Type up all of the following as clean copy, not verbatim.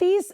30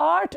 8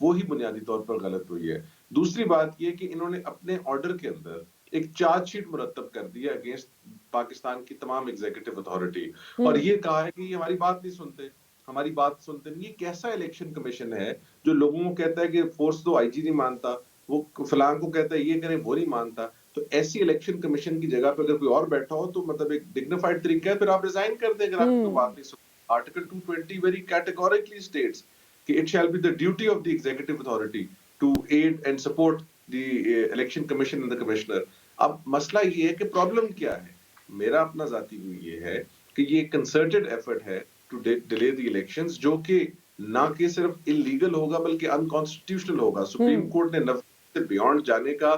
وہی بنیادی طور پر غلط ہوئی ہے. دوسری بات یہ کہ انہوں نے اپنے آرڈر کے اندر ایک چارج شیٹ مرتب کر دیا اگینسٹ پاکستان کی تمام ایگزیکٹو اتھارٹی, اور یہ کہا ہے کہ یہ ہماری بات نہیں سنتے, ہماری بات سنتے نہیں. یہ کیسا الیکشن کمیشن ہے جو لوگوں کو کہتا ہے کہ فورس تو آئی جی نہیں مانتا, وہ فلاں کو کہتا ہے یہ کریں وہ نہیں مانتا. تو ایسی الیکشن کمیشن کی جگہ پہ اگر کوئی اور بیٹھا ہو تو مطلب ایک ڈگنیفائڈ طریقہ ہے, پھر آپ ریزائن کر دیں اگر آپ کی بات نہیں سنتے. آرٹیکل 220 ویری کیٹیگوریکلی اسٹیٹس کہ it shall be the duty of the executive authority to aid and support the election commission and the commissioner. اب مسئلہ یہ ہے کہ پرابلم کیا ہے, میرا اپنا ذاتی ویو یہ ہے کہ یہ کنسرٹڈ ایفرٹ ہے ٹو ڈیلے دی الیکشنز, جو کہ نہ کہ صرف انلیگل ہوگا بلکہ انکانسٹیٹیوشنل ہوگا. سپریم کورٹ نے 90 سے بیونڈ جانے کا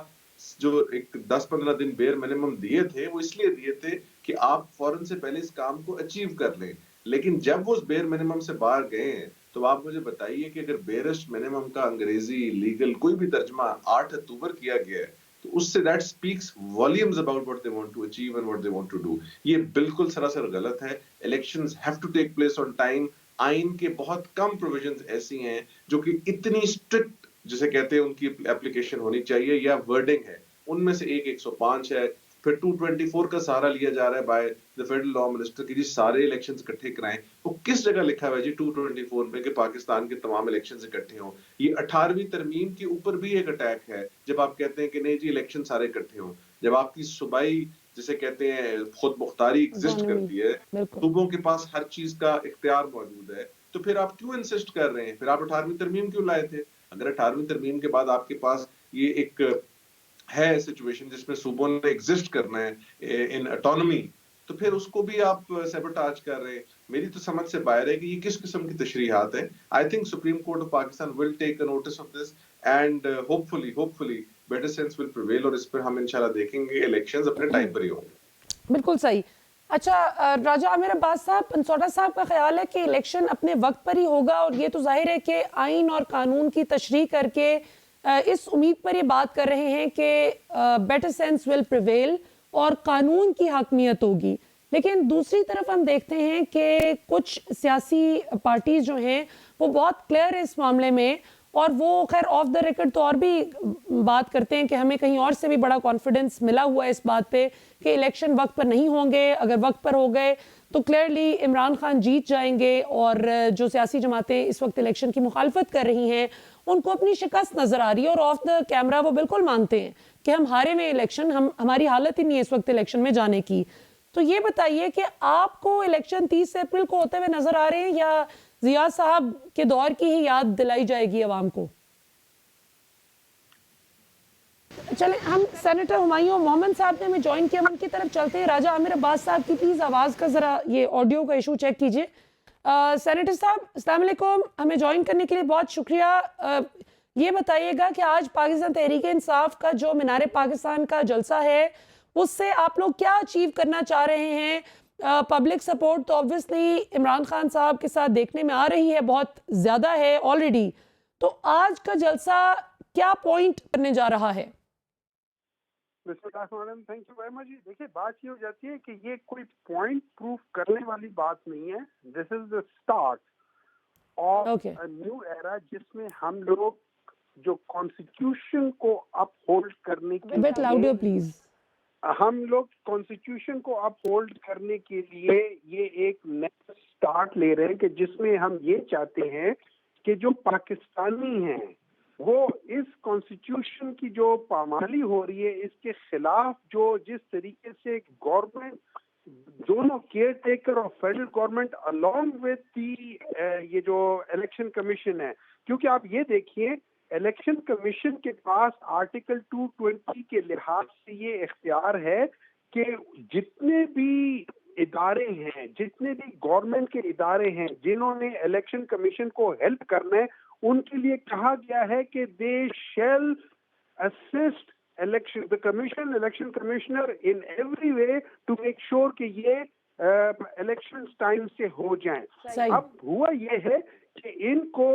جو ایک 10-15 دن بیر منیمم دیے تھے, وہ اس لیے دیے تھے کہ آپ فوراً سے پہلے اس کام کو اچیو کر لیں. لیکن جب وہ اس بیر منیمم سے باہر گئے ہیں تو آپ مجھے بتائیے کہ اگر بیرسٹ منیمم کا انگریزی لیگل کوئی بھی ترجمہ 8 اکتوبر کیا گیا ہے تو اس سے that speaks volumes about what they want to achieve and what they want to do. یہ بالکل سراسر غلط ہے. elections have to take place on time. آئین کے بہت کم پروویژنز ایسی ہیں جو کہ اتنی اسٹرکٹ جسے کہتے ہیں ان کی اپلیکیشن ہونی چاہیے یا ورڈنگ ہے, ان میں سے ایک 105 ہے. پھر 224 کا سہارا لیا جا رہا ہے by the federal law minister کہ جی سارے الیکشنز اکٹھے کرائیں. وہ کس جگہ لکھا ہوا ہے جی 224 میں کہ پاکستان کے تمام الیکشنز اکٹھے ہوں؟ یہ 18ویں ترمیم کے اوپر بھی ایک اٹیک ہے جب آپ کہتے ہیں کہ نہیں جی الیکشن سارے اکٹھے ہوں. جب آپ کی صوبائی جسے کہتے ہیں خود مختاری ایگزسٹ کرتی ہے, صوبوں کے پاس ہر چیز کا اختیار موجود ہے, تو پھر آپ کیوں انسسٹ کر رہے ہیں؟ پھر آپ 18ویں ترمیم کیوں لائے تھے؟ اگر 18ویں ترمیم کے بعد آپ کے پاس یہ ایک ہے سچویشن جس میں صوبوں نے ایگزسٹ کرنا ہے ان اٹانومی, تو پھر اس کو بھی آپ سیبوٹاج کر رہے ہیں. میری تو سمجھ سے باہر ہے کہ یہ کس قسم کی تشریحات ہیں. I think supreme court of Pakistan will take a notice of this and hopefully better sense will prevail, اور اس پر ہم انشاءاللہ دیکھیں گے الیکشنز اپنے ٹائم پر ہی ہوں گے. بالکل صحیح. اچھا راجہ عامر عباس صاحب, پنسوٹا صاحب کا خیال ہے کہ الیکشن اپنے وقت پر ہی ہوگا, اور یہ تو ظاہر ہے کہ آئین اور قانون کی تشریح کر کے اس امید پر یہ بات کر رہے ہیں کہ بیٹر سینس ول پریویل اور قانون کی حاکمیت ہوگی. لیکن دوسری طرف ہم دیکھتے ہیں کہ کچھ سیاسی پارٹیز جو ہیں وہ بہت کلیئر ہے اس معاملے میں, اور وہ خیر آف دا ریکارڈ تو اور بھی بات کرتے ہیں کہ ہمیں کہیں اور سے بھی بڑا کانفیڈنس ملا ہوا ہے اس بات پہ کہ الیکشن وقت پر نہیں ہوں گے. اگر وقت پر ہو گئے تو کلیئرلی عمران خان جیت جائیں گے, اور جو سیاسی جماعتیں اس وقت الیکشن کی مخالفت کر رہی ہیں ان کو اپنی شکست نظر آ رہی ہے, اور آف دا کیمرہ وہ بالکل مانتے ہیں کہ ہم ہارے ہوئے الیکشن, ہماری حالت ہی نہیں ہے اس وقت الیکشن میں جانے کی. تو یہ بتائیے کہ آپ کو الیکشن 30 اپریل کو ہوتے ہوئے نظر آ رہے ہیں یا ضیاء صاحب کے دور کی ہی یاد دلائی جائے گی عوام کو؟ چلیں ہم سینیٹر ہمایوں محمد صاحب نے ہمیں جوائن کیا, ہم ان کی طرف چلتے ہیں. راجہ عامر عباس صاحب کی پلیز آواز کا ذرا یہ آڈیو کا ایشو چیک کیجئے. سینیٹر صاحب السلام علیکم, ہمیں جوائن کرنے کے لیے بہت شکریہ. یہ بتائیے گا کہ آج پاکستان تحریک انصاف کا جو مینار پاکستان کا جلسہ ہے اس سے آپ لوگ کیا اچیو کرنا چاہ رہے ہیں؟ پبلک سپورٹ تو obviously عمران خان صاحب کے ساتھ دیکھنے میں آ رہی ہے, بہت زیادہ ہے آلریڈی, تو آج کا جلسہ کیا پوائنٹ کرنے جا رہا ہے؟ Thank you very much. دیکھیے بات یہ ہو جاتی ہے کہ یہ کوئی پوائنٹ پروف کرنے والی بات نہیں ہے. This is the start of a new era جس میں ہم لوگ جو کانسٹیٹیوشن کو اپ ہولڈ کرنے کے لیے ہم لوگ کانسٹیٹیوشن کو اپ ہولڈ کرنے کے لیے یہ ایک نیا اسٹارٹ لے رہے ہیں کہ جس میں ہم یہ چاہتے ہیں کہ جو پاکستانی ہیں وہ اس کانسٹیٹیوشن کی جو پامالی ہو رہی ہے اس کے خلاف جو جس طریقے سے گورنمنٹ دونوں کیئر ٹیکر اور فیڈرل گورنمنٹ along with دی یہ جو الیکشن کمیشن ہے, کیونکہ آپ یہ دیکھیے الیکشن کمیشن کے پاس آرٹیکل 220 کے لحاظ سے یہ اختیار ہے کہ جتنے بھی ادارے ہیں, جتنے بھی گورنمنٹ کے ادارے ہیں جنہوں نے الیکشن کمیشن کو ہیلپ کرنا ہے, ان کے لیے کہا گیا ہے کہ they shall assist election commissioner in every way to make sure کہ یہ الیکشن ٹائم سے ہو جائیں. اب ہوا یہ ہے کہ ان کو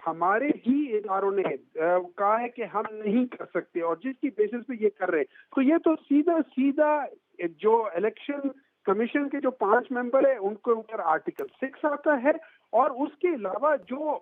ہمارے ہی اداروں نے کہا ہے کہ ہم نہیں کر سکتے, اور جس کی بیسس پہ یہ کر رہے ہیں, تو یہ تو سیدھا جو الیکشن کمیشن کے جو 5 ممبر ہیں ان کے اوپر آرٹیکل 6 آتا ہے, اور اس کے علاوہ جو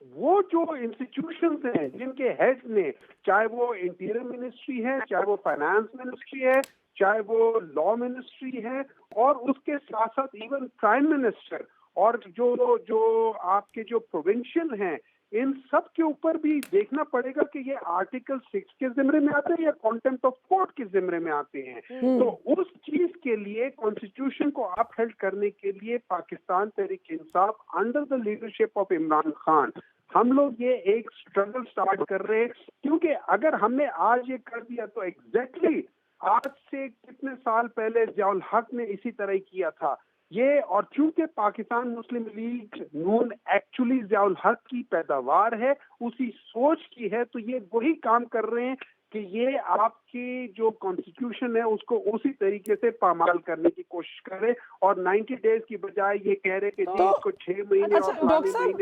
وہ جو انسٹیٹیوشنز ہیں جن کے ہیڈ نے, چاہے وہ انٹیریئر منسٹری ہے, چاہے وہ فائنانس منسٹری ہے, چاہے وہ لا منسٹری ہے, اور اس کے ساتھ ساتھ ایون پرائم منسٹر, اور جو آپ کے جو پروونشل ہیں, ان سب کے اوپر بھی دیکھنا پڑے گا کہ یہ آرٹیکل 6 کے زمرے میں آتے ہیں یا کانٹمپٹ آف کورٹ کے زمرے میں آتے ہیں. تو اس چیز کے لیے کانسٹیٹیوشن کو اپ ہیلڈ کرنے کے لیے Pakistan Tehreek Insaf under the leadership of Imran Khan, ہم لوگ یہ ایک اسٹرگل سٹارٹ کر رہے ہیں, کیونکہ اگر ہم نے آج یہ کر دیا تو ایگزیکٹلی آج سے کتنے سال پہلے ضیاء الحق نے اسی طرح کیا تھا یہ. اور چونکہ پاکستان مسلم لیگ نون ایکچولی ضیاء الحق کی پیداوار ہے, اسی سوچ کی ہے, تو یہ وہی کام کر رہے ہیں کہ یہ آپ کی جو کانسٹیٹیوشن ہے اس کو اسی طریقے سے پامال کرنے کی کوشش کرے, اور 90 ڈیز کی بجائے یہ کہہ رہے کہ جی اس کو 6 مہینے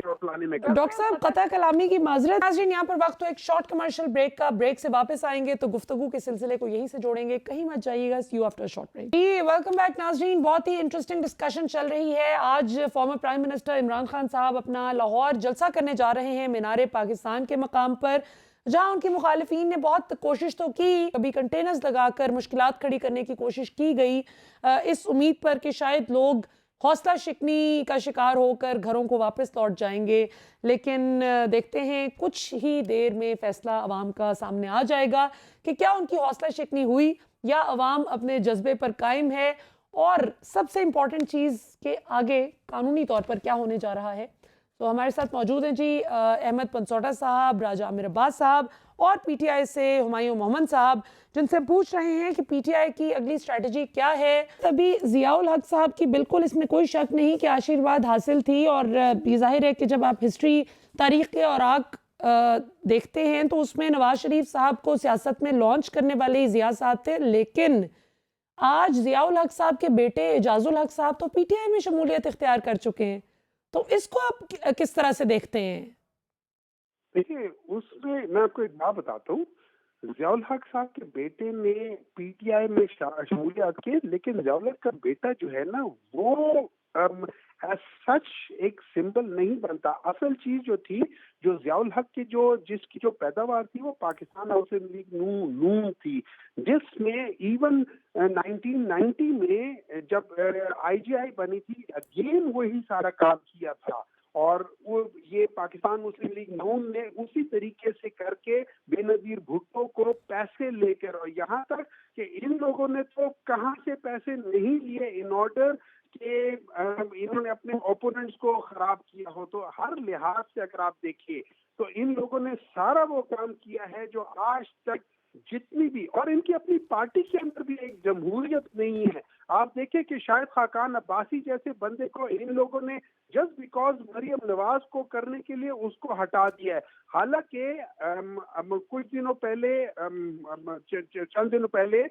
اور پلانے میں. ڈاکٹر صاحب قطع کلامی کی معذرت. ناظرین یہاں پر وقت تو ایک شارٹ کمرشل بریک کا, بریک سے واپس آئیں گے تو گفتگو کے سلسلے کو یہیں سے جوڑیں گے, کہیں مت جائیے گا. See you after short break. جی ویلکم بیک ناظرین. بہت ہی انٹرسٹنگ ڈسکشن چل رہی ہے. آج former prime minister Imran Khan صاحب اپنا لاہور جلسہ کرنے جا رہے ہیں مینار پاکستان کے مقام پر, جہاں ان کی مخالفین نے بہت کوشش تو کی, کبھی کنٹینرز لگا کر مشکلات کھڑی کرنے کی کوشش کی گئی اس امید پر کہ شاید لوگ حوصلہ شکنی کا شکار ہو کر گھروں کو واپس لوٹ جائیں گے. لیکن دیکھتے ہیں کچھ ہی دیر میں فیصلہ عوام کا سامنے آ جائے گا کہ کیا ان کی حوصلہ شکنی ہوئی یا عوام اپنے جذبے پر قائم ہے, اور سب سے امپورٹنٹ چیز کہ آگے قانونی طور پر کیا ہونے جا رہا ہے. تو ہمارے ساتھ موجود ہیں جی احمد پنسوٹا صاحب, راجہ عامر عباس صاحب, اور پی ٹی آئی سے ہمایوں محمد صاحب, جن سے پوچھ رہے ہیں کہ پی ٹی آئی کی اگلی اسٹریٹجی کیا ہے. ابھی ضیاء الحق صاحب کی بالکل اس میں کوئی شک نہیں کہ آشیرواد حاصل تھی, اور یہ ظاہر ہے کہ جب آپ ہسٹری تاریخ کے اوراق دیکھتے ہیں تو اس میں نواز شریف صاحب کو سیاست میں لانچ کرنے والے ضیاء صاحب تھے. لیکن آج ضیاء الحق صاحب کے بیٹے اعجاز الحق صاحب تو پی ٹی آئی میں شمولیت اختیار کر چکے ہیں, تو اس کو آپ کس طرح سے دیکھتے ہیں؟ دیکھیے اس میں آپ کو ایک بات بتاتا ہوں, ضیاء الحق صاحب کے بیٹے نے پی ٹی آئی میں شمولیت کی, لیکن ضیاء الحق کا بیٹا جو ہے نا وہ ایز سچ ایک سمبل نہیں بنتا. اصل چیز جو تھی, جو ضیاء الحق کی جس کی جو پیداوار تھی وہ پاکستان مسلم لیگ نون تھی, جس میں ایون 1990 میں جب آئی جی آئی بنی تھی اگین وہی سارا کام کیا تھا, اور وہ یہ پاکستان مسلم لیگ نون نے اسی طریقے سے کر کے بے نظیر بھٹو کو پیسے لے کر, اور یہاں تک کہ ان لوگوں نے تو کہاں سے پیسے نہیں لیے ان آرڈر کہ انہوں نے اپنے اوپوننٹس کو خراب کیا ہو. تو ہر لحاظ سے اگر آپ دیکھیے تو ان لوگوں نے سارا وہ کام کیا ہے جو آج تک جتنی بھی, اور ان کی اپنی پارٹی کے اندر بھی ایک جمہوریت نہیں ہے. آپ دیکھیں کہ شاہد خاقان عباسی جیسے بندے کو ان لوگوں نے جسٹ بیکاز مریم نواز کو کرنے کے لیے اس کو ہٹا دیا ہے. حالانکہ کچھ دنوں پہلے چند دنوں پہلے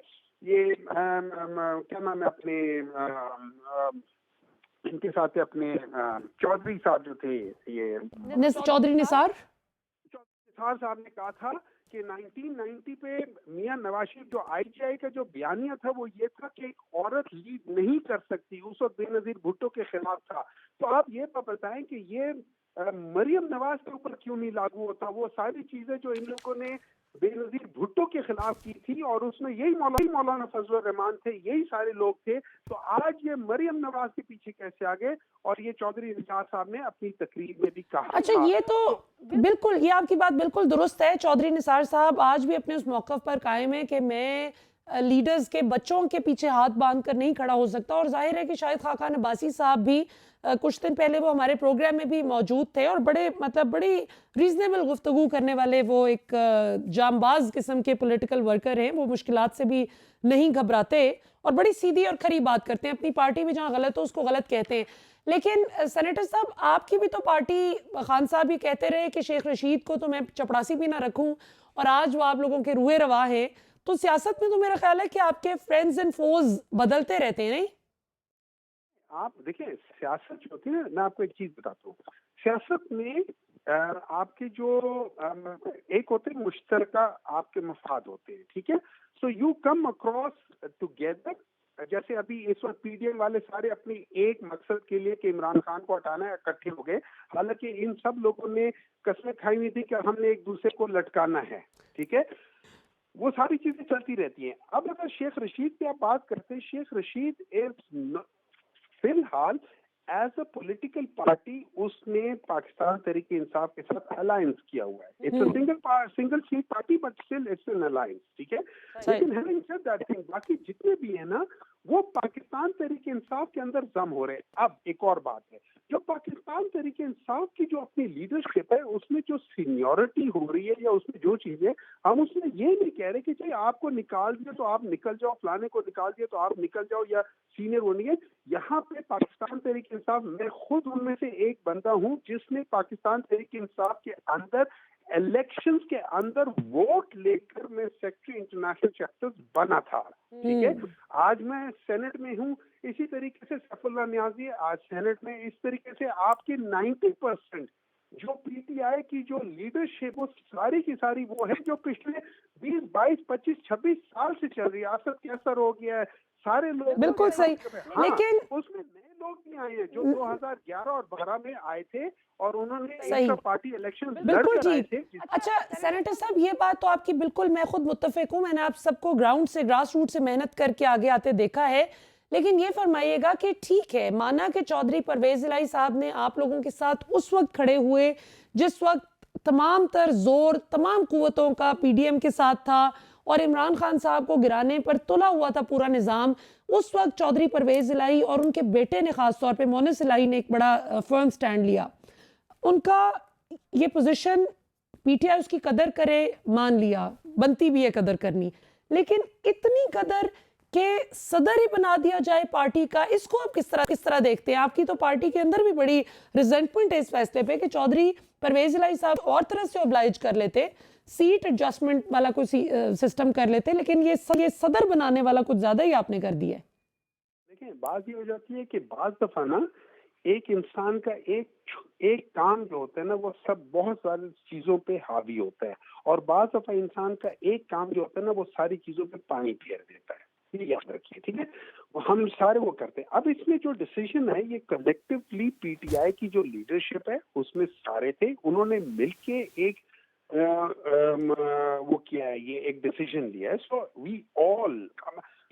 یہ کیا نام ہے اپنے ان کے ساتھ اپنے چودھری صاحب جو تھے, یہ چودھری نثار صاحب نے کہا تھا کہ 1990 پہ میاں نواز شریف جو آئی جی آئی کا جو بیانیہ تھا وہ یہ تھا کہ ایک عورت لیڈ نہیں کر سکتی, اس وقت بے نظیر بھٹو کے خلاف تھا. تو آپ یہ بتائیں کہ یہ مریم نواز کے اوپر کیوں نہیں لاگو ہوتا؟ وہ ساری چیزیں جو ان لوگوں نے بے نظیر بھٹو کے خلاف کی تھی, اور اس میں یہی مولانا فضل الرحمان تھے, یہی سارے لوگ تھے. تو آج یہ مریم نواز کے پیچھے کیسے آگے؟ اور یہ چودھری نثار صاحب نے اپنی تقریر میں بھی کہا. اچھا یہ تو بالکل, یہ آپ کی بات بالکل درست ہے. چودھری نثار صاحب آج بھی اپنے اس موقف پر قائم ہے کہ میں لیڈرز کے بچوں کے پیچھے ہاتھ باندھ کر نہیں کھڑا ہو سکتا, اور ظاہر ہے کہ شاہد خاقان عباسی صاحب بھی کچھ دن پہلے وہ ہمارے پروگرام میں بھی موجود تھے, اور بڑی ریزنیبل گفتگو کرنے والے وہ ایک جام باز قسم کے پولیٹیکل ورکر ہیں. وہ مشکلات سے بھی نہیں گھبراتے اور بڑی سیدھی اور کھری بات کرتے ہیں. اپنی پارٹی میں جہاں غلط ہو اس کو غلط کہتے ہیں. لیکن سینیٹر صاحب آپ کی بھی تو پارٹی, خان صاحب بھی کہتے رہے کہ شیخ رشید کو تو میں چپڑاسی بھی نہ رکھوں, اور آج وہ آپ لوگوں کے روئے روا ہیں. تو سیاست میں تو میرا خیال ہے کہ آپ کے فرینڈز اینڈ فوز بدلتے رہتے ہیں, نہیں؟ آپ دیکھیں سیاست جو ہوتی ہے نا, میں آپ کو ایک چیز بتاتا ہوں. سیاست میں آپ کے جو ایک ہوتے ہیں مشترکہ آپ کے مفاد ہوتے ہیں, ٹھیک ہے. So you come across together جیسے ابھی اس وقت پی ڈی ایم والے سارے اپنی ایک مقصد کے لیے کہ عمران خان کو ہٹانا ہے اکٹھے ہو گئے، حالانکہ ان سب لوگوں نے قسمیں کھائی ہوئی تھی کہ ہم نے ایک دوسرے کو لٹکانا ہے. ٹھیک ہے، وہ ساری چیزیں چلتی رہتی ہیں. اب اگر شیخ رشید کی آپ بات کرتے ہیں، شیخ رشید فی الحال ایز اے پولیٹیکل پارٹی اس نے پاکستان تحریک انصاف کے ساتھ الائنس کیا ہوا ہے. It's single seat party but still it's an alliance. ٹھیک ہے، لیکن having said that thing، باقی جتنے بھی ہیں نا وہ پاکستان تحریک انصاف کے اندر ضم ہو رہے ہیں. اب ایک اور بات ہے، جو پاکستان تحریک انصاف کی جو اپنی لیڈرشپ ہے اس میں جو سینیورٹی ہو رہی ہے یا اس میں جو چیزیں، ہم اس میں یہ نہیں کہہ رہے کہ چاہے آپ کو نکال دیا تو آپ نکل جاؤ، فلانے کو نکال دیا تو آپ نکل جاؤ یا سینئر ہونی ہے. یہاں پہ پاکستان تحریک انصاف، میں خود ان میں سے ایک بندہ ہوں جس نے پاکستان تحریک انصاف کے اندر الیکشنز کے اندر ووٹ لے کر میں سیکرٹری انٹرنیشنل چیپٹر بنا تھا. ٹھیک ہے، آج میں سینٹ میں ہوں. اسی طریقے سے سیف اللہ نیازی آج سینٹ میں. اس طریقے سے آپ کی 90% جو پی ٹی آئی کی جو لیڈرشپ وہ ساری کی ساری وہ ہے جو پچھلے 20 22 25 26 سال سے چل رہی ہے. آصف کی اثر ہو گیا ہے، سارے لوگ بالکل صحیح، لیکن اس میں نئے لوگ نہیں آئے ہیں جو 2011 اور 12 میں آئے تھے اور انہوں نے ایک پارٹی الیکشن لڑ کر آئے تھے. اچھا سینیٹر صاحب، یہ بات تو آپ کی بالکل میں خود متفق ہوں. میں نے آپ سب کو گراؤنڈ سے، گراس روٹ سے محنت کر کے آگے آتے دیکھا ہے. لیکن یہ فرمائیے گا کہ ٹھیک ہے، مانا کہ چودھری پرویز الہی صاحب نے آپ لوگوں کے ساتھ اس وقت کھڑے ہوئے جس وقت تمام تر زور تمام قوتوں کا پی ڈی ایم کے ساتھ تھا اور عمران خان صاحب کو گرانے پر تلا ہوا تھا پورا نظام. اس وقت چودھری پرویز الہی اور ان کے بیٹے نے خاص طور پہ مونس الہی نے ایک بڑا فرم سٹینڈ لیا. ان کا یہ پوزیشن پی ٹی آئی اس کی قدر کرے، مان لیا، بنتی بھی ہے قدر کرنی، لیکن اتنی قدر کہ صدر ہی بنا دیا جائے پارٹی کا، اس کو آپ کس طرح دیکھتے ہیں؟ آپ کی تو پارٹی کے اندر بھی بڑی ریزنٹمنٹ ہے اس فیصلے پہ کہ چودھری پرویز الہی صاحب اور طرح سے اوبلائج کر لیتے، سیٹ ایڈجسٹمنٹ والا کوئی سسٹم کر لیتے، لیکن یہ صدر بنانے والا کچھ زیادہ ہی آپ نے کر دیا ہے. دیکھیں بات یہ ہو جاتی ہے کہ بعض دفعہ نا ایک انسان کا ایک کام جو ہوتا ہے نا وہ سب بہت ساری چیزوں پہ حاوی ہوتا ہے، اور بعض دفعہ انسان کا ایک کام جو ہوتا ہے نا وہ ساری چیزوں پہ پانی پھیر دیتا ہے. یہ یاد رکھیے، ٹھیک ہے، ہم سارے وہ کرتے ہیں. اب اس میں جو ڈیسیژن ہے یہ کلیکٹیولی پی ٹی آئی کی جو لیڈرشپ ہے اس میں سارے تھے، انہوں نے مل کے ایک وہ کیا ہے، یہ ایک ڈیسیژن لیا ہے. سو وی آل،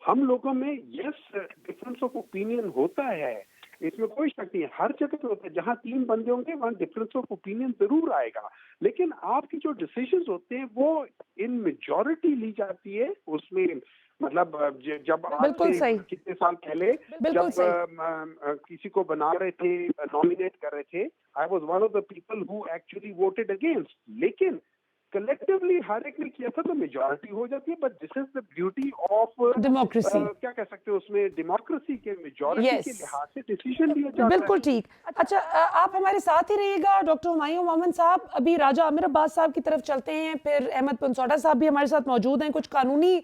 ہم لوگوں میں یس ڈفرینس آف اوپینین ہوتا ہے، اس میں کوئی شک نہیں ہے، ہر جگہ پہ ہوتا ہے. جہاں 3 بندے ہوں گے وہاں ڈفرینس آف اوپینین ضرور آئے گا، لیکن آپ کی جو ڈیسیژنز ہوتے ہیں وہ ان میجورٹی لی جاتی ہے. اس میں مطلب جب آپ سے کتنے سال پہلے جب کسی کو بنا رہے تھے، نامینیٹ کر رہے تھے، I was one of the people who actually voted against. لیکن کلیکٹیولی ہر ایک نے کیا تھا تو میجورٹی ہو جاتی ہے. But this is the beauty of democracy, کیا کہہ سکتے ہیں اس میں، ڈیموکریسی کے میجورٹی کے لحاظ سے ڈیسیژن لیا جاتا ہے. بالکل ٹھیک. اچھا آپ ہمارے ساتھ ہی رہیے گا ڈاکٹر ہمایوں مومن صاحب. ابھی راجہ عامر عباس صاحب کی طرف چلتے ہیں، پھر احمد پنسوٹا صاحب بھی ہمارے ساتھ موجود ہیں. کچھ قانونی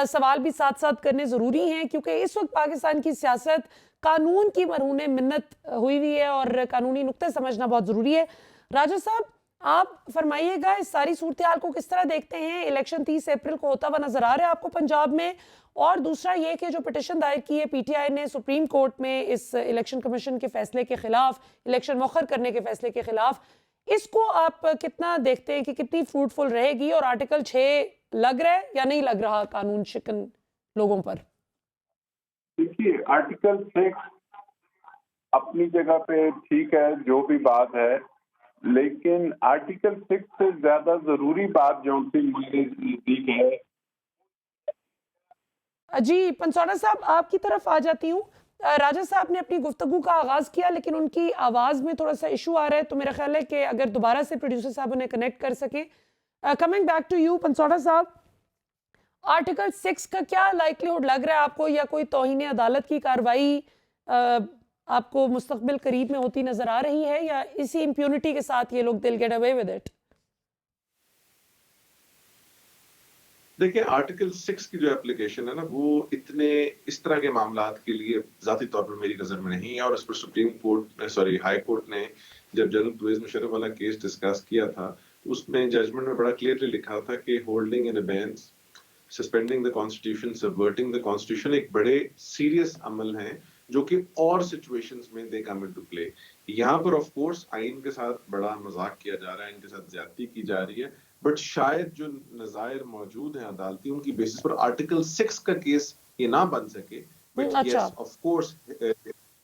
سوال بھی ساتھ ساتھ کرنے ضروری ہیں کیونکہ اس وقت پاکستان کی سیاست قانون کی مرہون منت ہوئی ہوئی ہے اور قانونی نقطے سمجھنا بہت ضروری ہے. راجہ صاحب آپ فرمائیے گا اس ساری صورتحال کو کس طرح دیکھتے ہیں؟ الیکشن 30 اپریل کو ہوتا ہوا نظر آ رہا ہے آپ کو پنجاب میں، اور دوسرا یہ کہ جو پٹیشن دائر کی ہے پی ٹی آئی نے سپریم کورٹ میں اس الیکشن کمیشن کے فیصلے کے خلاف، الیکشن مؤخر کرنے کے فیصلے کے خلاف، اس کو آپ کتنا دیکھتے ہیں کہ کتنی فروٹفل رہے گی؟ اور آرٹیکل 6 لگ رہا ہے یا نہیں لگ رہا قانون شکن لوگوں پر؟ دیکھیے آرٹیکل 6 اپنی جگہ پہ ٹھیک ہے جو بھی بات ہے، لیکن آرٹیکل 6 سے زیادہ ضروری بات جو کہ میرے نزدیک ہے. جی پنسوٹا صاحب آپ کی طرف آ جاتی ہوں. راجہ صاحب نے اپنی گفتگو کا آغاز کیا لیکن ان کی آواز میں تھوڑا سا ایشو آ رہا ہے، تو میرا خیال ہے کہ اگر دوبارہ سے پروڈیوسر صاحب انہیں کنیکٹ کر سکیں. کمنگ بیک ٹو یو پنسوٹا صاحب، آرٹیکل 6 کا کیا لائکلیہڈ لگ رہا ہے آپ کو، یا کوئی توہین عدالت کی کارروائی آپ کو مستقبل قریب میں ہوتی نظر آ رہی ہے، یا اسی امپیونٹی کے ساتھ یہ لوگ they'll get away with it؟ دیکھیں آرٹیکل 6 کی جو اپلیکیشن ہے نا وہ اتنے اس طرح کے معاملات کے لیے ذاتی طور پر میری نظر میں نہیں ہے. اور اس پر سپریم کورٹ ہائی کورٹ نے جب جنرل پرویز مشرف والا کیس ڈسکس کیا تھا اس میں ججمنٹ میں بڑا کلیئرلی لکھا تھا کہ holding in abeyance suspending the constitution, subverting the constitution ایک بڑے سیریس عمل ہیں جو کہ اور سچویشنز میں دے کم انٹو پلے. یہاں پر آف کورس آئین کے ساتھ بڑا مذاق کیا جا رہا ہے, آئین کے ساتھ زیادتی کی جا رہی ہے, بٹ شاید جو نظائر موجود ہیں عدالتی ان کی بیسس پر آرٹیکل 6 کا کیس یہ نہ بن سکے. But yes of course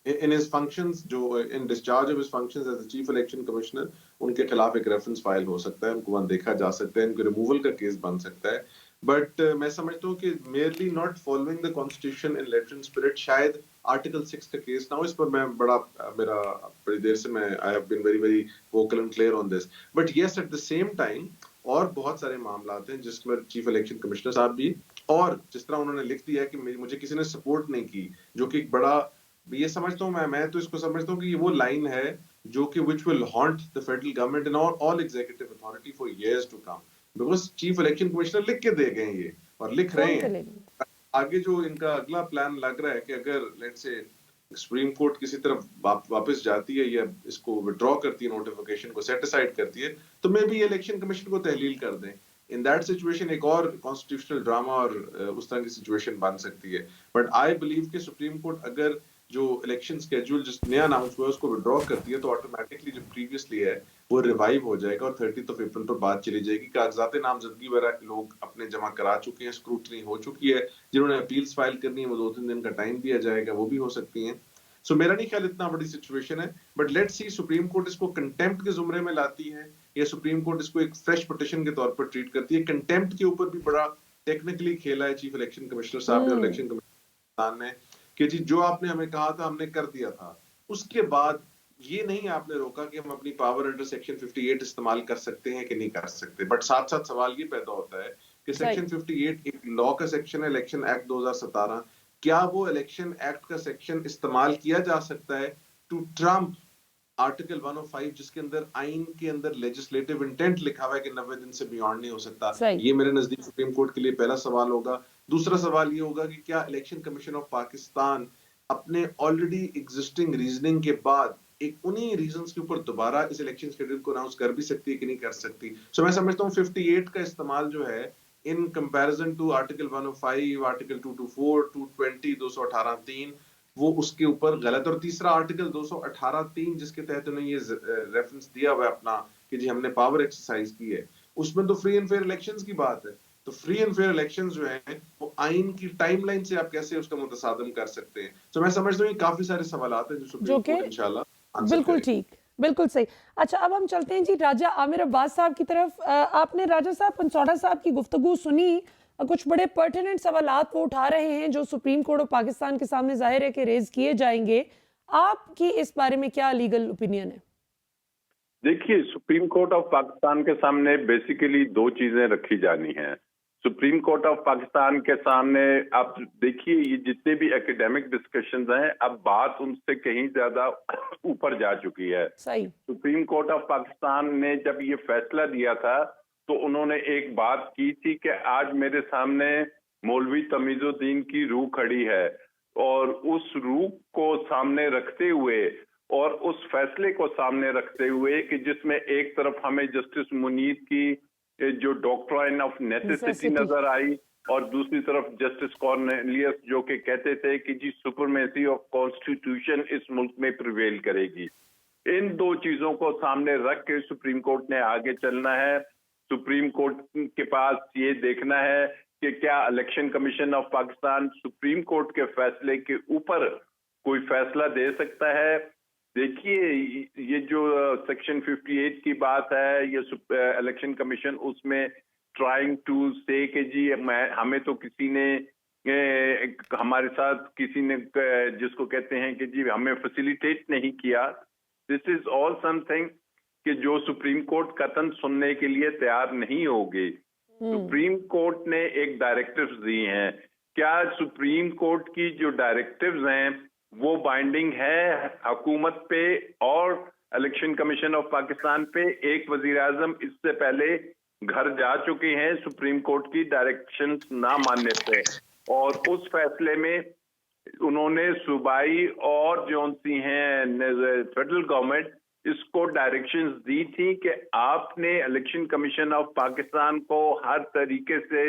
in his functions, جو in discharge of his functions as the chief election commissioner, ان کے خلاف ایک ریفرنس فائل ہو سکتا ہے, ان کو وہاں دیکھا جا سکتا ہے, ان کے ریموول کا کیس بن سکتا ہے. بٹ میں سمجھتا ہوں کہ merely not following the constitution in letter and spirit شاید آرٹیکل 6 کا کیس نہ ہو. اس پر میں بڑی دیر سے میں I have been very very vocal and clear on this. But yes, at the same time اور بہت سارے معاملات ہیں جس میں چیف الیکشن کمشنر صاحب بھی, اور جس طرح انہوں نے لکھ دیا کہ مجھے کسی نے سپورٹ نہیں کی, جو کہ ایک بڑا, یہ سمجھتا ہوں میں تو اس کو سمجھتا ہوں کہ یہ وہ لائن ہے جو کہ which will haunt the federal government and all executive authority for years to come, because chief election commissioner لکھ کے دے گئے یہ اور لکھ رہے ہیں. آگے جو ان کا اگلا پلان لگ رہا ہے کہ اگر لیٹس سے سپریم کورٹ کسی طرف واپس جاتی ہے یا اس کو وڈرا کرتی ہے, نوٹیفیکیشن کو سیٹ اسائڈ کرتی ہے, تو میں بھی الیکشن کمیشن کو تحلیل کر دیں. ان دیٹ سچویشن ایک اور کانسٹیٹیوشنل ڈراما اور اس طرح کی سچویشن بن سکتی ہے. بٹ آئی بلیو کہ سپریم کورٹ اگر جو الیکشن اسکیڈول جس نیا اناؤنس ہوا ہے اس کو وڈرا کرتی ہے تو آٹومیٹکلی جو پریویسلی ہے وہ ریوائیو ہو جائے گا اور 30 اپریل پر بات چلی جائے گی. کاغذات نامزدگی وغیرہ لوگ اپنے جمع کرا چکے ہیں, اسکروٹنی ہو چکی ہے, جنہوں نے اپیلز فائل کرنی ہے وہ 2-3 دن کا ٹائم دیا جائے گا, وہ بھی ہو سکتی ہیں. سو میرا نہیں خیال اتنا بڑی سچویشن ہے. But let see supreme court اس کو کنٹیمپٹ کے زمرے میں لاتی ہے یا سپریم کورٹ اس کو ایک فریش پٹیشن کے طور پر ٹریٹ کرتی ہے. کنٹیمپٹ کے اوپر بھی بڑا ٹیکنیکلی کھیلا ہے چیف الیکشن کمشنر صاحب نے اور الیکشن کمیشن نے کہ جی جو آپ نے ہمیں کہا تھا ہم نے کر دیا تھا. اس کے بعد یہ نہیں آپ نے روکا کہ ہم اپنی پاور انڈر سیکشن 58 استعمال کر سکتے ہیں کہ نہیں کر سکتے. بٹ ساتھ ساتھ سوال یہ پیدا ہوتا ہے کہ سیکشن 58 ایک لا کا سیکشن ہے, الیکشن ایکٹ 2017, کیا وہ الیکشن ایکٹ کا سیکشن استعمال کیا جا سکتا ہے ٹو ٹرمپ آرٹیکل 105 جس کے اندر آئین کے اندر لیجسلیٹو انٹینٹ لکھا ہوا ہے کہ 90 دن سے بیونڈ نہیں ہو سکتا. یہ میرے نزدیک سپریم کورٹ کے لیے پہلا سوال ہوگا. دوسرا سوال یہ ہوگا کہ کیا الیکشن کمیشن آف پاکستان اپنے آلریڈی ایگزسٹنگ ریزننگ کے بعد ایک انہی ریزنز کے اوپر دوبارہ اس الیکشن شیڈول کو اناؤنس کر بھی سکتی ہے کہ نہیں کر سکتی. سو میں سمجھتا ہوں 58 کا استعمال جو ہے in comparison to article 105, article 224, 220, 218(3) وہ اس کے اوپر غلط. اور تیسرا آرٹیکل 218(3) جس کے تحت انہوں نے یہ ریفرنس دیا ہوا ہے اپنا کہ جی ہم نے پاور ایکسرسائز کی ہے, اس میں تو فری اینڈ فیئر الیکشنز کی بات ہے. تو فری اینڈ فیئر الیکشنز جو ہیں وہ آئین کی ٹائم لائن سے آپ کیسے اس کا متصادم کر سکتے ہیں. تو میں سمجھتا ہوں یہ کافی سارے سوالات ہیں جو سپریم کورٹ انشاءاللہ بالکل ٹھیک, بالکل صحیح. اچھا اب ہم چلتے ہیں جی راجہ عامر عباس صاحب کی طرف. آپ نے راجہ صاحب پنچوڑا صاحب کی گفتگو سنی, کچھ بڑے پرٹیننٹ سوالات وہ اٹھا رہے ہیں جو سپریم کورٹ آف پاکستان کے سامنے ظاہر ہے کہ ریز کیے جائیں گے. آپ کی اس بارے میں کیا لیگل اوپینین ہے؟ دیکھیے سپریم کورٹ آف پاکستان کے سامنے بیسیکلی دو چیزیں رکھی جانی ہیں. سپریم کورٹ آف پاکستان کے سامنے آپ دیکھیے یہ جتنے بھی ایکیڈیمک ڈسکشنز ہیں اب بات ان سے کہیں زیادہ اوپر جا چکی ہے. سپریم کورٹ آف پاکستان نے جب یہ فیصلہ دیا تھا تو انہوں نے ایک بات کی تھی کہ آج میرے سامنے مولوی تمیز الدین کی روح کھڑی ہے, اور اس روح کو سامنے رکھتے ہوئے اور اس فیصلے کو سامنے رکھتے ہوئے کہ جس میں ایک طرف ہمیں جسٹس منیر کی جو ڈاکٹرائن آف نیسیسٹی نظر آئی اور دوسری طرف جسٹس کارنیلیس جو کہ کہتے تھے کہ جی سپرمیسی آف کانسٹیٹیوشن اس ملک میں پریویل کرے گی. ان دو چیزوں کو سامنے رکھ کے سپریم کورٹ نے آگے چلنا ہے. سپریم کورٹ کے پاس یہ دیکھنا ہے کہ کیا election commission of Pakistan supreme court کے فیصلے کے اوپر کوئی فیصلہ دے سکتا ہے. دیکھیے یہ جو سیکشن 58 کی بات ہے یہ الیکشن کمیشن اس میں ٹرائنگ ٹو سے کہ جی ہمیں تو کسی نے ہمارے ساتھ کسی نے جس کو کہتے ہیں کہ جی ہمیں فیسیلیٹیٹ نہیں کیا. دس از آل سم تھنگ کہ جو سپریم کورٹ قطعاً سننے کے لیے تیار نہیں ہوگی. سپریم کورٹ نے ایک ڈائریکٹیوز دی ہیں. کیا سپریم کورٹ کی جو ڈائریکٹیوز ہیں وہ بائنڈنگ ہے حکومت پہ اور الیکشن کمیشن آف پاکستان پہ؟ ایک وزیر اعظم اس سے پہلے گھر جا چکے ہیں سپریم کورٹ کی ڈائریکشنز نہ ماننے پہ, اور اس فیصلے میں انہوں نے صوبائی اور جو سی ہیں فیڈرل گورنمنٹ اس کو ڈائریکشنز دی تھی کہ آپ نے الیکشن کمیشن آف پاکستان کو ہر طریقے سے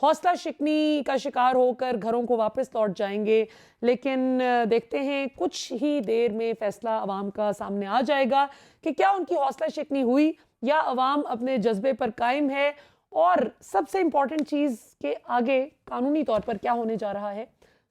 حوصلہ شکنی کا شکار ہو کر گھروں کو واپس لوٹ جائیں گے. لیکن دیکھتے ہیں کچھ ہی دیر میں فیصلہ عوام کا سامنے آ جائے گا کہ کیا ان کی حوصلہ شکنی ہوئی یا عوام اپنے جذبے پر قائم ہے, اور سب سے امپورٹنٹ چیز کہ آگے قانونی طور پر کیا ہونے جا رہا ہے.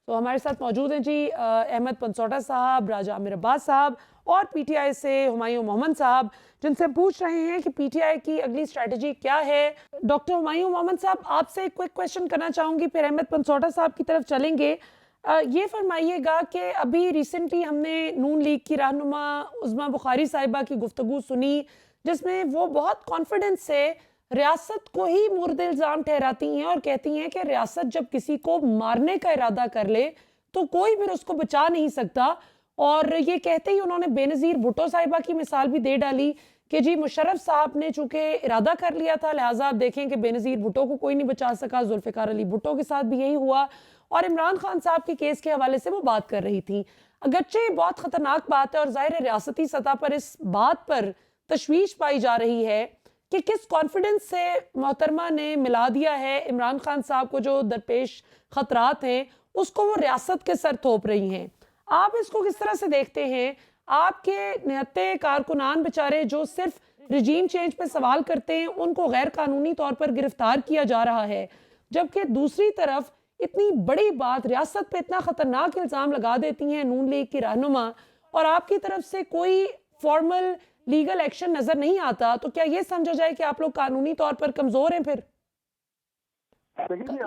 تو ہمارے ساتھ موجود ہیں جی احمد پنسوٹا صاحب, راجہ عامر عباس صاحب اور پی ٹی آئی سے ہمایوں محمد صاحب, جن سے پوچھ رہے ہیں کہ پی ٹی آئی کی اگلی اسٹریٹجی کیا ہے. ڈاکٹر ہمایوں محمد صاحب, آپ سے ایک کوئک کویشچن کرنا چاہوں گی, پھر احمد پنسوٹا صاحب کی طرف چلیں گے. یہ فرمائیے گا کہ ابھی ریسنٹلی ہم نے نون لیگ کی رہنما عظمیٰ بخاری صاحبہ کی گفتگو سنی, جس میں وہ بہت کانفیڈنس سے ریاست کو ہی مورد الزام ٹھہراتی ہیں اور کہتی ہیں کہ ریاست جب کسی کو مارنے کا ارادہ کر لے تو کوئی بھی اس کو بچا نہیں سکتا. اور یہ کہتے ہی انہوں نے بے نظیر بھٹو صاحبہ کی مثال بھی دے ڈالی کہ جی مشرف صاحب نے چونکہ ارادہ کر لیا تھا, لہٰذا آپ دیکھیں کہ بے نظیر بھٹو کو کوئی نہیں بچا سکا. ذوالفقار علی بھٹو کے ساتھ بھی یہی ہوا, اور عمران خان صاحب کے کیس کے حوالے سے وہ بات کر رہی تھی. اگرچہ یہ بہت خطرناک بات ہے اور ظاہر ریاستی سطح پر اس بات پر تشویش پائی جا رہی ہے کہ کس کانفیڈنس سے محترمہ نے ملا دیا ہے عمران خان صاحب کو جو درپیش خطرات ہیں اس کو وہ ریاست کے سر تھوپ رہی ہیں. آپ اس کو کس طرح سے دیکھتے ہیں؟ آپ کے نہتے کارکنان بیچارے جو صرف رجیم چینج پہ سوال کرتے ہیں ان کو غیر قانونی طور پر گرفتار کیا جا رہا ہے, جبکہ دوسری طرف اتنی بڑی بات ریاست پہ اتنا خطرناک الزام لگا دیتی ہیں نون لیگ کی رہنما, اور آپ کی طرف سے کوئی فارمل لیگل ایکشن نظر نہیں آتا. تو کیا یہ سمجھا جائے کہ آپ لوگ قانونی طور پر کمزور ہیں؟ پھر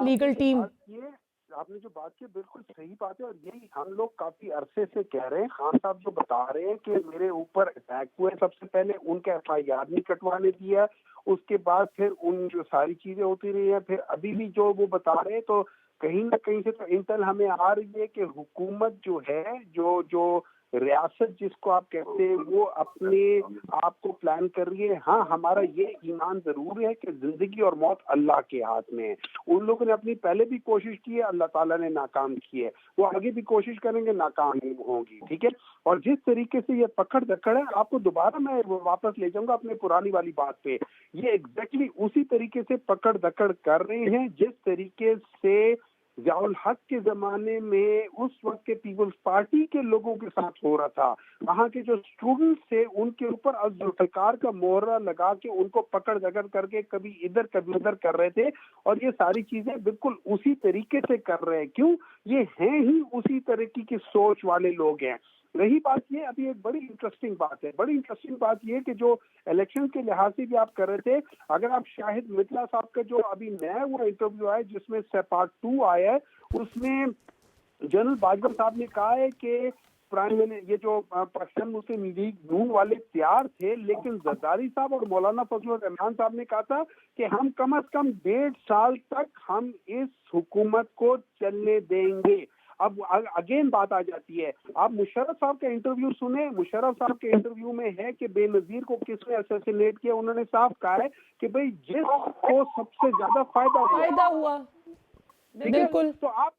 لیگل ٹیم آپ نے جو بات کی بالکل صحیح بات ہے, اور یہی ہم لوگ کافی عرصے سے کہہ رہے ہیں. خان صاحب جو بتا رہے ہیں کہ میرے اوپر اٹیک ہوئے, سب سے پہلے ان کا ایف آئی آر نہیں کٹوانے دیا, اس کے بعد پھر ان جو ساری چیزیں ہوتی رہی ہیں, پھر ابھی بھی جو وہ بتا رہے ہیں, تو کہیں نہ کہیں سے تو انٹل ہمیں آ رہی ہے کہ حکومت جو ہے جو ریاست جس کو آپ کہتے ہیں وہ اپنے آپ کو پلان کر رہی ہے. ہاں, ہمارا یہ ایمان ضرور ہے کہ زندگی اور موت اللہ کے ہاتھ میں ہے. ان لوگوں نے اپنی پہلے بھی کوشش کی ہے, اللہ تعالیٰ نے ناکام کی ہے, وہ آگے بھی کوشش کریں گے, ناکام ہوں گی. ٹھیک ہے, اور جس طریقے سے یہ پکڑ دکڑ ہے, آپ کو دوبارہ میں واپس لے جاؤں گا اپنے پرانی والی بات پہ. یہ ایگزیکٹلی اسی طریقے سے پکڑ دکڑ کر رہے ہیں جس طریقے سے ضیاء الحق کے زمانے میں اس وقت کے پیپلز پارٹی کے لوگوں کے ساتھ ہو رہا تھا. وہاں کے جو اسٹوڈنٹس تھے ان کے اوپر ذوالفقار کا مہرہ لگا کے ان کو پکڑ دکڑ کر کے کبھی ادھر کبھی ادھر کر رہے تھے, اور یہ ساری چیزیں بالکل اسی طریقے سے کر رہے ہیں. کیوں؟ یہ ہیں ہی اسی طریقے کی سوچ والے لوگ ہیں. رہی بات یہ, ابھی ایک بڑی انٹرسٹنگ بات ہے, بڑی انٹرسٹنگ بات یہ کہ جو الیکشن کے لحاظ سے بھی آپ کر رہے تھے, اگر آپ شاہد متلا صاحب کا جو ابھی نیا وہ انٹرویو آیا جس میں پارٹ 2 آیا ہے, اس میں جنرل باجوہ صاحب نے کہا ہے کہ یہ جو پاکستان مسلم لیگ نون والے تیار تھے, لیکن زرداری صاحب اور مولانا فضل الرحمان صاحب نے کہا تھا کہ ہم کم از کم 1.5 سال تک ہم اس حکومت کو چلنے دیں گے. اب اگین بات آ جاتی ہے, آپ مشرف صاحب کا انٹرویو سنیں, مشرف صاحب کے انٹرویو میں ہے کہ بے نظیر کو کس نے اسیسینیٹ کیا, انہوں نے صاف کہا ہے کہ بھئی جس کو سب سے زیادہ فائدہ ہوا. بالکل. تو آپ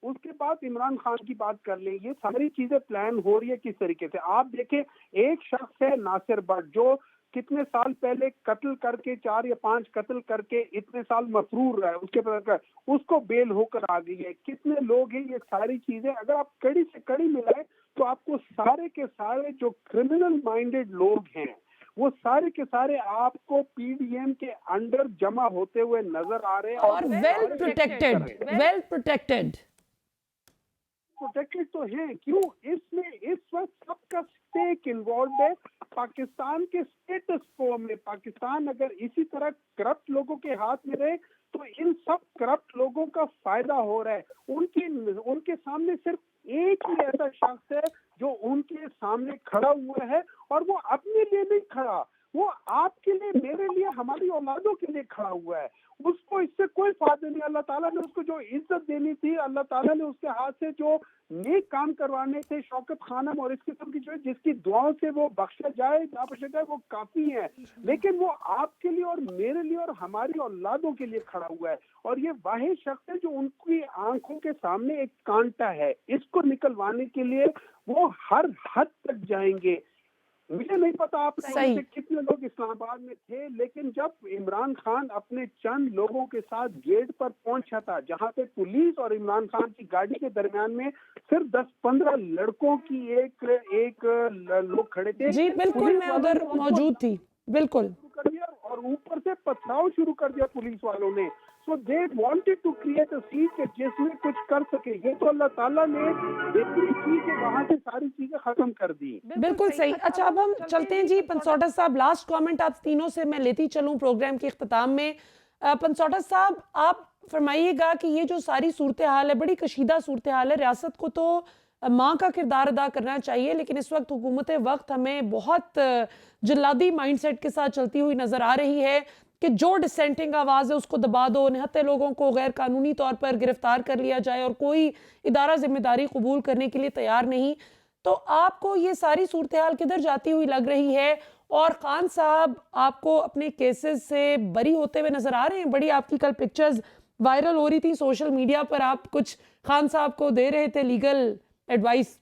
اس کے بعد عمران خان کی بات کر لیں, یہ ساری چیزیں پلان ہو رہی ہے کس طریقے سے. آپ دیکھیں, ایک شخص ہے ناصر بٹ جو کتنے سال پہلے قتل کر کے 4 یا 5 قتل کر کے اتنے سال مفرور رہا ہے, اس کے بعد اس کو بیل ہو کر آ گئی ہے. کتنے لوگ ہیں, یہ ساری چیزیں اگر آپ کڑی سے کڑی ملائیں تو آپ کو سارے کے سارے جو کرمنل مائنڈڈ لوگ ہیں وہ سارے کے سارے آپ کو پی ڈی ایم کے انڈر جمع ہوتے ہوئے نظر آ رہے ہیں, اور ویل پروٹیکٹڈ تو ہیں. کیوں؟ اس میں اس وقت سب کا اسٹیک انوالوڈ ہے. پاکستان کے اسٹیٹس کو میں, پاکستان اگر اسی طرح کرپٹ لوگوں کے ہاتھ میں رہے تو ان سب کرپٹ لوگوں کا فائدہ ہو رہا ہے. ان کے سامنے صرف ایک ہی ایسا شخص ہے جو ان کے سامنے کھڑا ہوا ہے, اور وہ اپنے لیے نہیں کھڑا, وہ آپ کے لیے, میرے لیے, ہماری اولادوں کے لیے کھڑا ہوا ہے. اس کو اس سے کوئی فائدہ نہیں. اللہ تعالیٰ نے اس کو جو عزت دینی تھی, اللہ تعالیٰ نے اس کے ہاتھ سے جو نیک کام کروانے تھے, شوکت خانم اور اس قسم کی جو ہے جس کی دعاؤں سے وہ بخشا جائے, نہ بخشا جائے, وہ کافی ہے. لیکن وہ آپ کے لیے اور میرے لیے اور ہماری اولادوں کے لیے کھڑا ہوا ہے, اور یہ واحد شخص ہے جو ان کی آنکھوں کے سامنے ایک کانٹا ہے. اس کو نکلوانے کے لیے وہ ہر حد تک جائیں گے. مجھے نہیں پتا آپ میں صحیح. سے کتنے لوگ اسلام آباد میں تھے، لیکن جب عمران خان اپنے چند لوگوں کے ساتھ گیٹ پر پہنچا تھا جہاں پہ پولیس اور عمران خان کی گاڑی کے درمیان میں صرف 10-15 لڑکوں کی ایک لوگ کھڑے تھے. جی بالکل، میں ادھر موجود تھی. بالکل. کر دیا اور اوپر سے پتھراؤ شروع کر دیا پولیس والوں نے. So they wanted to create a scene کہ جس میں کچھ کر سکے. یہ تو اللہ تعالیٰ نے اتنی کی کہ وہاں سے ساری چیزیں ختم کر دی. بالکل صحیح. اچھا اب ہم چلتے ہیں جی پنسوٹا صاحب، لاسٹ کامنٹ آپ تینوں سے میں لیتی چلوں پروگرام کے اختتام میں. پنسوٹا صاحب آپ فرمائیے گا کہ یہ جو ساری صورتحال ہے بڑی کشیدہ صورتحال ہے، ریاست کو تو ماں کا کردار ادا کرنا چاہیے، لیکن اس وقت حکومت وقت ہمیں بہت جلادی مائنڈ سیٹ کے ساتھ چلتی ہوئی نظر آ رہی ہے کہ جو ڈسینٹنگ آواز ہے اس کو دبا دو، نہتے لوگوں کو غیر قانونی طور پر گرفتار کر لیا جائے اور کوئی ادارہ ذمہ داری قبول کرنے کے لیے تیار نہیں. تو آپ کو یہ ساری صورتحال کدھر جاتی ہوئی لگ رہی ہے؟ اور خان صاحب آپ کو اپنے کیسز سے بری ہوتے ہوئے نظر آ رہے ہیں؟ بڑی آپ کی کل پکچرز وائرل ہو رہی تھی سوشل میڈیا پر، آپ کچھ خان صاحب کو دے رہے تھے لیگل ایڈوائس.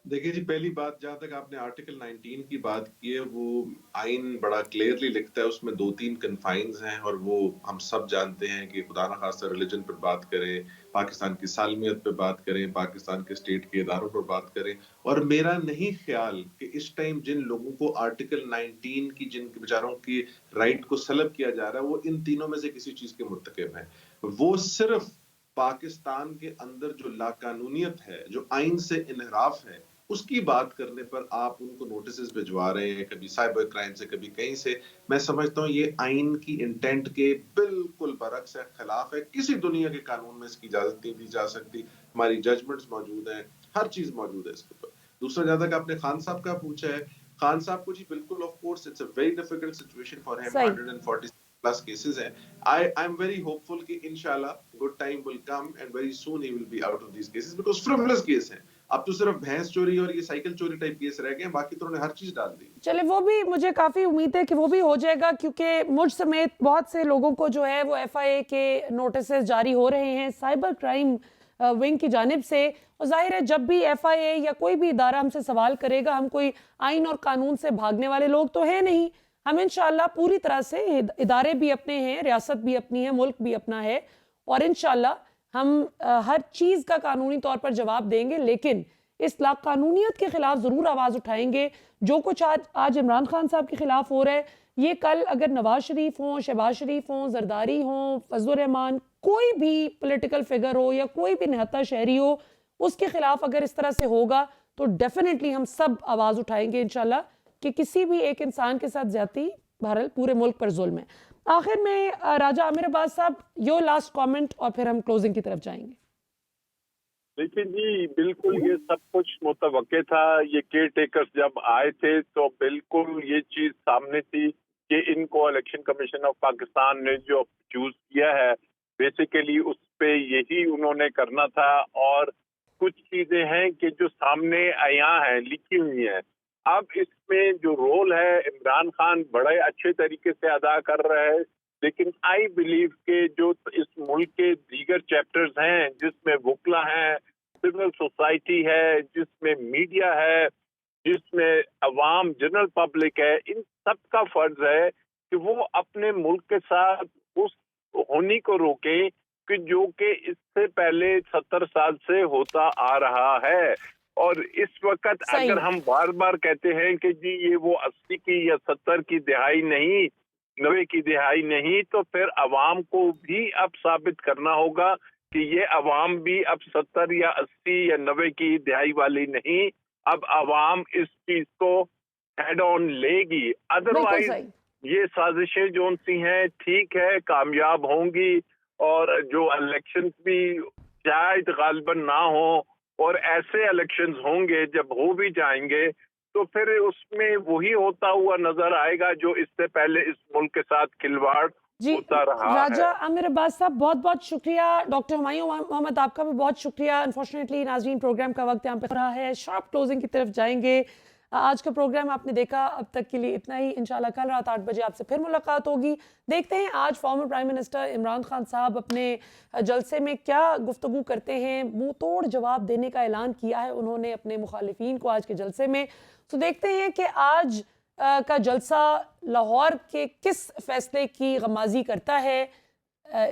دیکھیں جی، پہلی بات جہاں تک آپ نے آرٹیکل 19 کی بات کی ہے، وہ آئین بڑا کلیئرلی لکھتا ہے، اس میں 2-3 کنفائنز ہیں اور وہ ہم سب جانتے ہیں کہ خدا نہ خواستہ ریلیجن پر بات کریں، پاکستان کی سالمیت پر بات کریں، پاکستان کے اسٹیٹ کے اداروں پر بات کریں. اور میرا نہیں خیال کہ اس ٹائم جن لوگوں کو آرٹیکل 19 کی جن بیچاروں کی رائٹ کو سلب کیا جا رہا ہے وہ ان تینوں میں سے کسی چیز کے مرتکب ہیں. وہ صرف پاکستان کے اندر جو لاقانونیت ہے، جو آئین سے انحراف ہے، اس کی بات کرنے پر آپ ان کو نوٹسز بھجوا رہے ہیں، کبھی سائبر کرائم سے، کبھی کہیں سے. میں سمجھتا ہوں یہ آئین کی انٹینٹ کے بالکل برعکس ہے، خلاف ہے. کسی دنیا کے قانون میں اس کی اجازت نہیں دی جا سکتی. ہماری ججمنٹس موجود ہیں، ہر چیز موجود ہے اس کے اوپر. دوسرا جہاں تک آپ نے خان صاحب کا پوچھا ہے، خان صاحب کو جی بالکل of course it's a very difficult situation for ہم. 140 plus cases ہیں. I'm very hopeful کہ انشاءاللہ good time will come and very soon he will be out of these cases because frivolous case ہیں. اب تو صرف بھینس چوری اور یہ سائیکل چوری ٹائپ کیس رہ گئے ہیں، باقی تو انہوں نے ہر چیز ڈال دی. چلے وہ بھی مجھے کافی امید ہے کہ وہ بھی ہو جائے گا، کیونکہ مجھ سمیت بہت سے لوگوں کو جو ہے وہ ایف آئی اے کے نوٹسز جاری ہو رہے ہیں سائبر کرائم ونگ کی جانب سے. اور ظاہر ہے جب بھی ایف آئی اے یا کوئی بھی ادارہ ہم سے سوال کرے گا، ہم کوئی آئین اور قانون سے بھاگنے والے لوگ تو ہیں نہیں. ہم انشاءاللہ پوری طرح سے، ادارے بھی اپنے ہیں، ریاست بھی اپنی ہے، ملک بھی اپنا ہے، اور انشاءاللہ ہم ہر چیز کا قانونی طور پر جواب دیں گے. لیکن اس لاقانونیت کے خلاف ضرور آواز اٹھائیں گے. جو کچھ آج عمران خان صاحب کے خلاف ہو رہا ہے، یہ کل اگر نواز شریف ہوں، شہباز شریف ہوں، زرداری ہوں، فضل الرحمان، کوئی بھی پولیٹیکل فگر ہو یا کوئی بھی نہتا شہری ہو، اس کے خلاف اگر اس طرح سے ہوگا تو ڈیفینیٹلی ہم سب آواز اٹھائیں گے انشاءاللہ کہ کسی بھی ایک انسان کے ساتھ زیادتی بہرحال پورے ملک پر ظلم ہے. آخر میں راجہ عامر عباس صاحب، یور لاسٹ کامنٹ اور پھر ہم کلوزنگ کی طرف جائیں گے. دیکھیں جی، بالکل یہ سب کچھ متوقع تھا. یہ کیئر ٹیکرز جب آئے تھے تو بالکل یہ چیز سامنے تھی کہ ان کو الیکشن کمیشن آف پاکستان نے جو چوز کیا ہے بیسیکلی اس پہ یہی انہوں نے کرنا تھا. اور کچھ چیزیں ہیں کہ جو سامنے عیاں ہیں، لکھی ہوئی ہیں. اب اس میں جو رول ہے عمران خان بڑے اچھے طریقے سے ادا کر رہا ہے، لیکن آئی بلیو کہ جو اس ملک کے دیگر چیپٹرز ہیں جس میں وکلا ہیں، سول سوسائٹی ہے، جس میں میڈیا ہے، جس میں عوام جنرل پبلک ہے، ان سب کا فرض ہے کہ وہ اپنے ملک کے ساتھ اس ہونی کو روکیں کہ جو کہ اس سے پہلے 70 سال سے ہوتا آ رہا ہے. اور اس وقت اگر ہم بار بار کہتے ہیں کہ جی یہ وہ 80 کی یا 70 کی دہائی نہیں، 90 کی دہائی نہیں، تو پھر عوام کو بھی اب ثابت کرنا ہوگا کہ یہ عوام بھی اب 70 یا 80 یا 90 کی دہائی والی نہیں. اب عوام اس چیز کو ہیڈ آن لے گی. ادروائز یہ سازشیں جو سی ہیں ٹھیک ہے، کامیاب ہوں گی، اور جو الیکشنز بھی شاید غالباً نہ ہوں، اور ایسے الیکشنز ہوں گے جب ہو بھی جائیں گے تو پھر اس میں وہی ہوتا ہوا نظر آئے گا جو اس سے پہلے اس ملک کے ساتھ کھلواڑ ہوتا رہا ہے. راجہ عامر عباس صاحب بہت بہت شکریہ. ڈاکٹر ہمایوں محمد آپ کا بھی بہت شکریہ. انفارچونیٹلی ناظرین پروگرام کا وقت یہاں پہ رہا ہے، شارپ کلوزنگ کی طرف جائیں گے. آج کا پروگرام آپ نے دیکھا، اب تک کے لیے اتنا ہی. انشاءاللہ کل رات 8 بجے آپ سے پھر ملاقات ہوگی. دیکھتے ہیں آج former prime minister Imran Khan صاحب اپنے جلسے میں کیا گفتگو کرتے ہیں. منہ توڑ جواب دینے کا اعلان کیا ہے انہوں نے اپنے مخالفین کو آج کے جلسے میں. تو دیکھتے ہیں کہ آج کا جلسہ لاہور کے کس فیصلے کی غمازی کرتا ہے.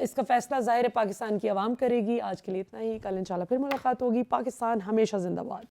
اس کا فیصلہ ظاہر پاکستان کی عوام کرے گی. آج کے لیے اتنا ہی. کل انشاءاللہ پھر ملاقات ہوگی. پاکستان ہمیشہ زندہ باد.